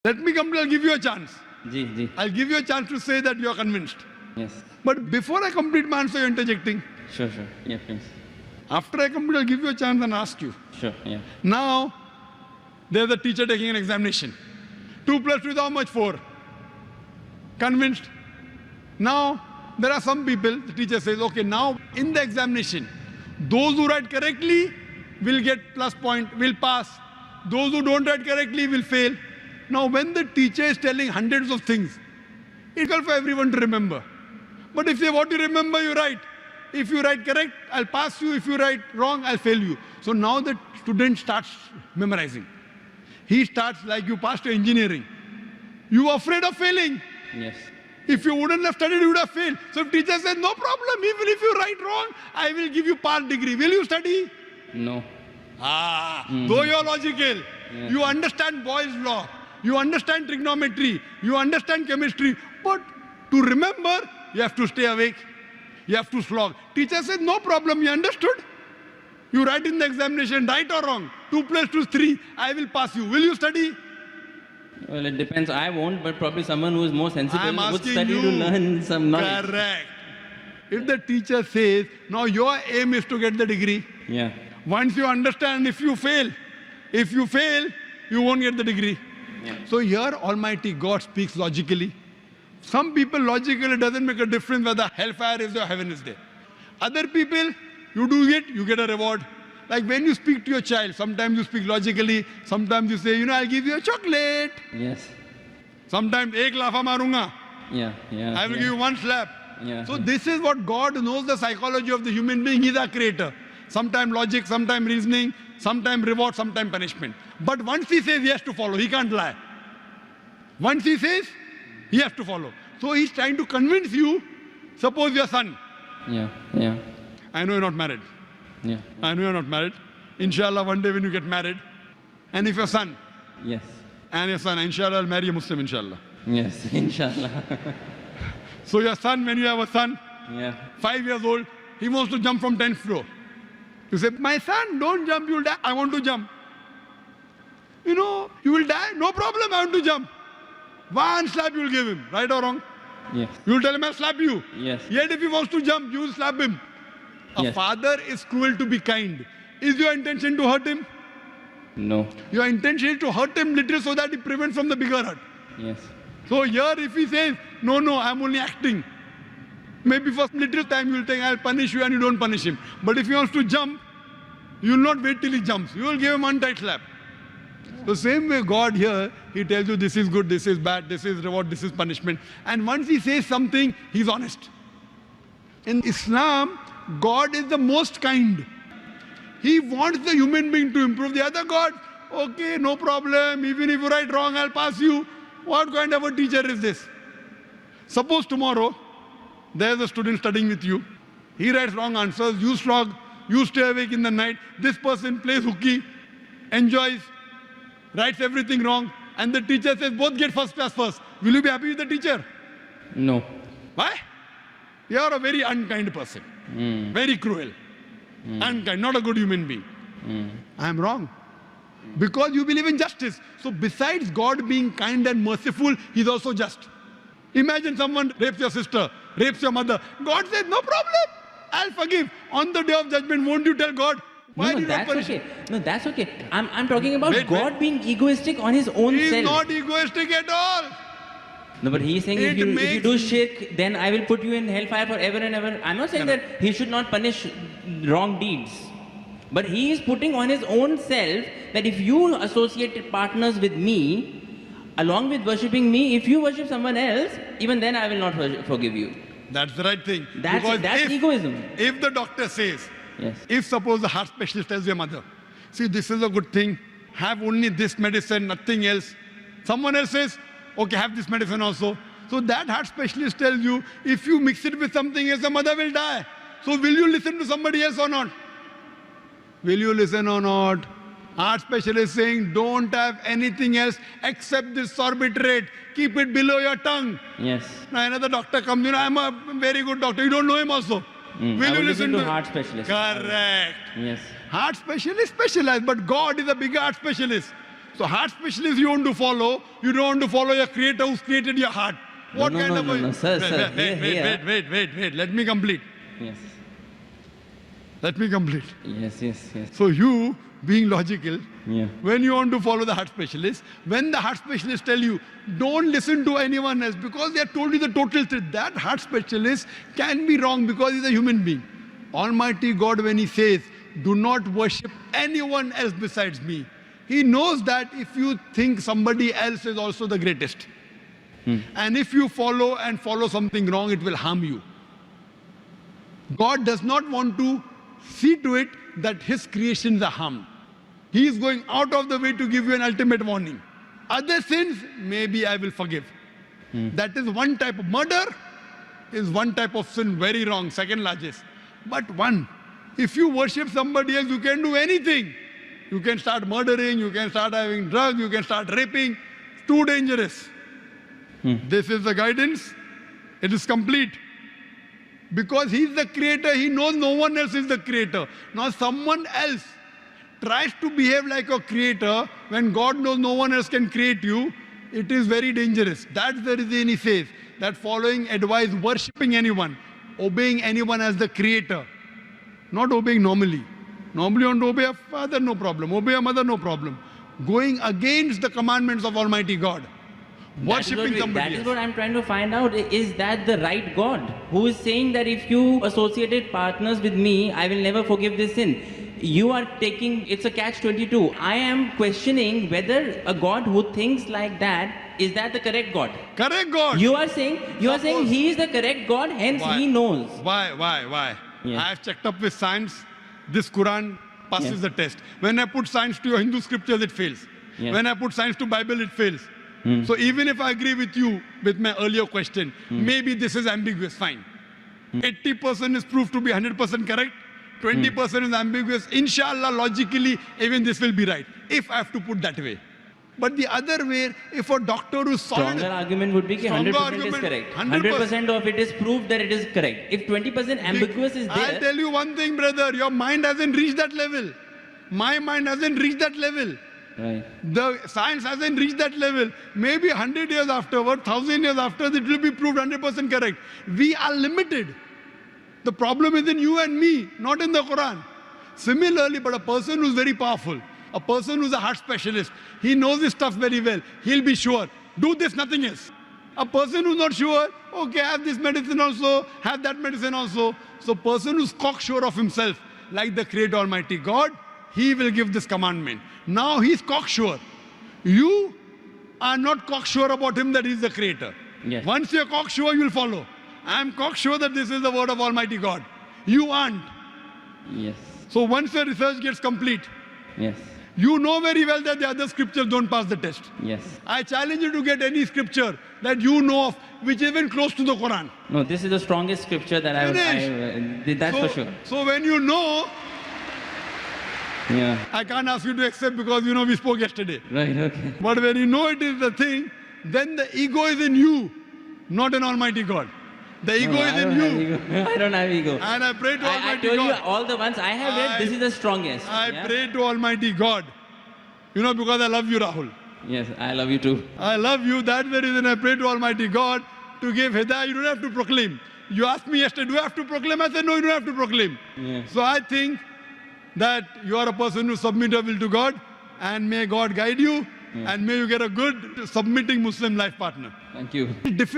Let me come, I'll give you a chance. Ji ji. I'll give you a chance to say that you're convinced. Yes. But before I complete my answer, you're interjecting. Sure. Yeah, please. After I complete, I'll give you a chance and ask you. Sure. Yeah. Now, there's a teacher taking an examination. 2 plus 2 is how much? 4. Convinced? Now, there are some people, the teacher says, okay, now in the examination, those who write correctly will get plus point, will pass. Those who don't write correctly will fail. Now, when the teacher is telling hundreds of things, it's difficult for everyone to remember. But if they want to remember, you write. If you write correct, I'll pass you. If you write wrong, I'll fail you. So now the student starts memorizing. He starts like you passed to engineering. You are afraid of failing. Yes. If you wouldn't have studied, you would have failed. So if teacher says, no problem, even if you write wrong, I will give you part degree. Will you study? No. Though you are logical, Yeah. you understand Boyle's law, you understand trigonometry, you understand chemistry, but to remember, you have to stay awake, you have to slog. Teacher says, no problem, you understood? You write in the examination, right or wrong, 2 plus 2 is 3, I will pass you. Will you study? Well, it depends. I won't, but probably someone who is more sensible I'm would asking study you. to learn some knowledge. Correct. If the teacher says, now your aim is to get the degree, Yeah. once you understand, if you fail, you won't get the degree. Yeah. So here Almighty God speaks logically. Some people logically it doesn't make a difference whether hellfire is there or heaven is there. Other people, you do it, you get a reward. Like when you speak to your child, sometimes you speak logically, sometimes you say, I'll give you a chocolate. Yes. Sometimes, ek lafa marunga. Yeah. I will give you one slap. Yeah. So this is what God knows the psychology of the human being. He's our creator. Sometimes logic, sometimes reasoning, sometimes reward, sometimes punishment. But once he says he has to follow, he can't lie. Once he says, he has to follow. So he's trying to convince you, suppose your son. Yeah. I know you're not married. Yeah. I know you're not married. Inshallah, one day when you get married, and if your son, Yes. inshallah, I'll marry a Muslim, inshallah. Yes. Inshallah. So your son, when you have a son, Yeah. 5 years old, he wants to jump from 10th floor. You say, my son, don't jump, you'll die. I want to jump. You will die. No problem, I want to jump. One slap you will give him, right or wrong? Yes. You will tell him, I'll slap you. Yes. Yet if he wants to jump, you will slap him. A Yes. father is cruel to be kind. Is your intention to hurt him? No. Your intention is to hurt him little so that he prevents from the bigger hurt. Yes. So here if he says, no, I'm only acting. Maybe for little time you will think, I'll punish you and you don't punish him. But if he wants to jump, you will not wait till he jumps. You will give him one tight slap. The same way God here, he tells you this is good, this is bad, this is reward, this is punishment. And once he says something, he's honest. In Islam, God is the most kind. He wants the human being to improve. The other God, okay, no problem, even if you write wrong, I'll pass you. What kind of a teacher is this? Suppose tomorrow, there's a student studying with you. He writes wrong answers, you slog, you stay awake in the night. This person plays hooky, enjoys, writes everything wrong, and the teacher says, both get first class first. Will you be happy with the teacher? No. Why? You are a very unkind person. Very cruel. Unkind, not a good human being. I am wrong. Because you believe in justice. So besides God being kind and merciful, he's also just. Imagine someone rapes your sister, rapes your mother. God says, no problem, I'll forgive. On the day of judgment, won't you tell God, why did you not that's punish okay. No, that's okay. I'm talking about Wait, God being egoistic on his own He is self. not egoistic at all. No, but he's saying if It you makes- do shirk, then I will put you in hellfire forever and ever. I'm not saying that he should not punish wrong deeds. But he is putting on his own self that if you associate partners with me, along with worshipping me, if you worship someone else, even then I will not forgive you. That's the right thing. That's Because egoism. If the doctor says, Yes. if suppose the heart specialist tells your mother, see, this is a good thing, have only this medicine, nothing else. Someone else says, okay, have this medicine also. So that heart specialist tells you, if you mix it with something else, the mother will die. So will you listen to somebody else or not? Will you listen or not? Heart specialist saying, don't have anything else except this sorbitrate. Keep it below your tongue. Yes. Now another doctor comes, I'm a very good doctor. You don't know him also. I will listen to heart specialist. Correct. Yes. Heart specialist specialized, but God is a bigger heart specialist. So heart specialist you want to follow, you don't want to follow your creator who's created your heart. What kind of a... Sir, Wait, let me complete. Yes. Let me complete. Yes. So you, being logical, Yeah. when you want to follow the heart specialist, when the heart specialist tell you, don't listen to anyone else because they have told you the total truth, that heart specialist can be wrong because he's a human being. Almighty God, when he says, do not worship anyone else besides me, he knows that if you think somebody else is also the greatest, and if you follow something wrong, it will harm you. God does not want to see to it that his creations are harmed. He is going out of the way to give you an ultimate warning. Other sins, maybe I will forgive. That is one type of murder, is one type of sin, very wrong, second largest. But one, if you worship somebody else, you can do anything. You can start murdering, you can start having drugs, you can start raping. It's too dangerous. This is the guidance. It is complete. Because he's the creator, he knows no one else is the creator. Now someone else tries to behave like a creator when God knows no one else can create you. It is very dangerous. That's the reason he says that following advice, worshipping anyone, obeying anyone as the creator, not obeying normally. Normally you want to obey a father, no problem. Obey a mother, no problem. Going against the commandments of Almighty God. Worshipping somebody That is what I'm trying to find out. Is that the right God who is saying that if you associated partners with me, I will never forgive this sin? You are taking, it's a catch-22. I am questioning whether a God who thinks like that, is that the correct God? Correct God. You are saying he is the correct God, hence Why? he knows. Why? Yes. I have checked up with science. This Quran passes the test. When I put science to your Hindu scriptures, it fails. Yes. When I put science to Bible, it fails. So even if I agree with you with my earlier question, maybe this is ambiguous, fine. 80% is proved to be 100% correct. 20% is ambiguous. Inshallah, logically, even this will be right, if I have to put that way. But the other way, if a doctor who's solid... Stronger argument would be that 100% is correct. 100% of it is proved that it is correct. If 20% ambiguous is there... I'll tell you one thing, brother. Your mind hasn't reached that level. My mind hasn't reached that level. Right. The science hasn't reached that level. Maybe 100 years afterward, 1,000 years after, it will be proved 100% correct. We are limited. The problem is in you and me, not in the Quran. Similarly, but a person who's very powerful, a person who's a heart specialist, he knows this stuff very well. He'll be sure. Do this, nothing else. A person who's not sure, okay, have this medicine also, have that medicine also. So person who's cocksure of himself, like the Creator Almighty God, he will give this commandment. Now he's cocksure. You are not cocksure about him that he's the creator. Yes. Once you're cocksure, you'll follow. I'm cocksure that this is the word of Almighty God. You aren't. Yes. So once your research gets complete, Yes. you know very well that the other scriptures don't pass the test. Yes. I challenge you to get any scripture that you know of which is even close to the Quran. No, this is the strongest scripture that that's so, for sure. So when you know, Yeah. I can't ask you to accept because you know we spoke yesterday. Right, okay. But when you know it is the thing, then the ego is in you, not in Almighty God. The ego No, is I in don't you. have ego. I don't have ego. And I pray to I Almighty told you God. all the ones I have read, this is the strongest. I Yeah? pray to Almighty God. You know, because I love you, Rahul. Yes, I love you too. I love you. That's the reason I pray to Almighty God to give hidayah. You don't have to proclaim. You asked me yesterday, do I have to proclaim? I said, no, you don't have to proclaim. Yeah. So I think that you are a person who submit your will to God, and may God guide you, and may you get a good submitting Muslim life partner. Thank you. It's difficult.